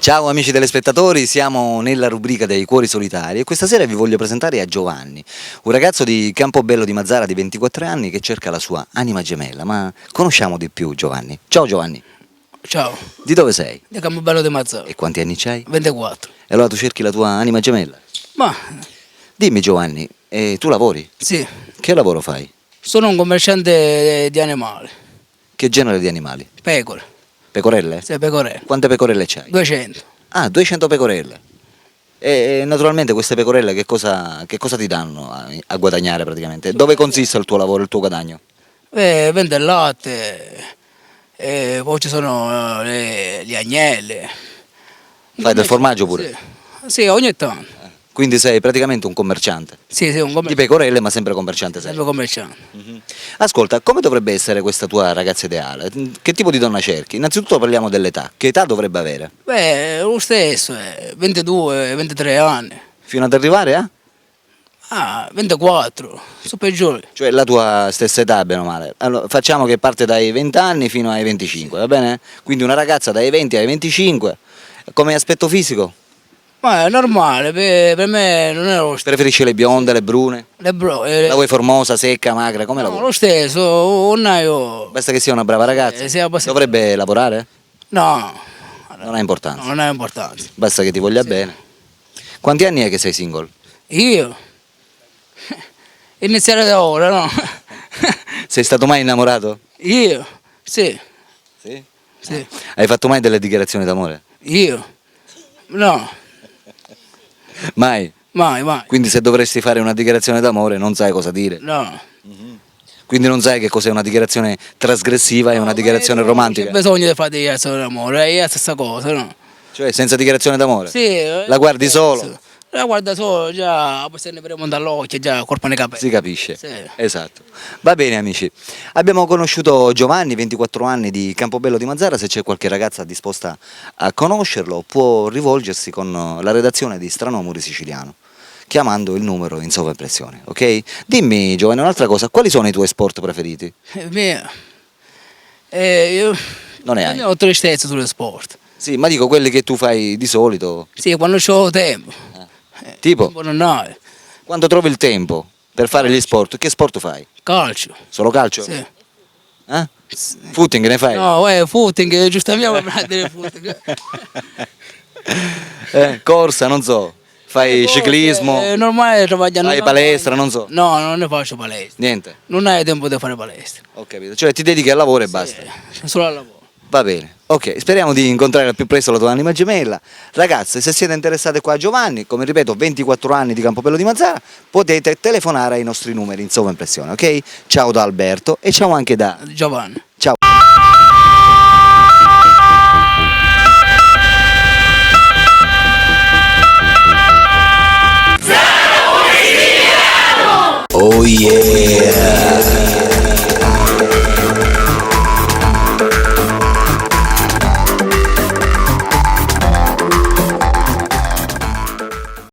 Ciao amici telespettatori, siamo nella rubrica dei cuori solitari e questa sera vi voglio presentare a Giovanni, un ragazzo di Campobello di Mazara di 24 anni che cerca la sua anima gemella, ma conosciamo di più Giovanni. Ciao Giovanni, Ciao, di dove sei? da Campobello di Mazzara, E quanti anni c'hai? 24. E allora tu cerchi la tua anima gemella? Ma Dimmi Giovanni, tu lavori? sì, Che lavoro fai? sono un commerciante di animali, Che genere di animali? pecore, Pecorelle? sì, pecorelle, Quante pecorelle c'hai? 200. Ah, 200 pecorelle. E naturalmente queste pecorelle che cosa ti danno a guadagnare praticamente? Dove consiste il tuo lavoro, il tuo guadagno? Vende il latte, poi ci sono gli agnelli. Fai del formaggio pure? Sì, sì, ogni tanto. Quindi sei praticamente un commerciante. Sì, sì, un Di pecorelle, ma sempre commerciante sei. sempre commerciante. Ascolta, come dovrebbe essere questa tua ragazza ideale? Che tipo di donna cerchi? Innanzitutto parliamo dell'età. Che età dovrebbe avere? Lo stesso, 22, 23 anni. Fino ad arrivare a? 24, su peggiore. Cioè la tua stessa età, bene o male. Allora, facciamo che parte dai 20 anni fino ai 25, va bene? Quindi una ragazza dai 20 ai 25. Come aspetto fisico? Ma è normale, per me non è lo stesso. Preferisci le bionde, le brune? La vuoi formosa, secca, magra? Come la No, vuoi? lo stesso, non è io. Basta che sia una brava ragazza. Sia abbastanza- Dovrebbe lavorare? No, Non ha importanza. non ha importanza. Basta che ti voglia bene. Quanti anni è che sei single? Io? Iniziare da ora, no? Sei stato mai innamorato? Io? Sì, Sì. sì. Hai fatto mai delle dichiarazioni d'amore? Io? No, Mai. mai, mai. Quindi se dovresti fare una dichiarazione d'amore non sai cosa dire. No. Quindi non sai che cos'è una dichiarazione trasgressiva e una dichiarazione C'è romantica. bisogno di fare dichiarazione d'amore, è la stessa cosa, no? Cioè senza dichiarazione d'amore? Sì. La guardi solo? La guarda solo, già, poi se ne prende dall'occhio, già colpa nei capelli. Si capisce. Sì. Esatto. Va bene amici. Abbiamo conosciuto Giovanni, 24 anni di Campobello di Mazara. Se c'è qualche ragazza disposta a conoscerlo può rivolgersi con la redazione di Stranomuri Siciliano, chiamando il numero in sovraimpressione, ok? Dimmi Giovanni un'altra cosa, quali sono i tuoi sport preferiti? Mia. Io Non ne hai? ho tristezza sullo sport. Sì, ma dico quelli che tu fai di solito. Sì, quando ho tempo. Tipo, Tempo non hai. quando trovi il tempo per fare gli sport, che sport fai? Calcio. Solo calcio? Sì. Eh? Footing ne fai? No, footing, giustamente per prendere footing. Corsa, non so. Fai ciclismo? È normale travagliare. Fai palestra, non so. No, non ne faccio palestra. Niente, Non hai tempo di fare palestra. ho capito. Cioè ti dedichi al lavoro e basta. Solo al lavoro. Va bene. Ok, speriamo di incontrare al più presto la tua anima gemella. Ragazze, se siete interessate qua a Giovanni, come ripeto, 24 anni di Campobello di Mazara, potete telefonare ai nostri numeri in sovraimpressione, ok? Ciao da Alberto e ciao anche da... Giovanni. Ciao.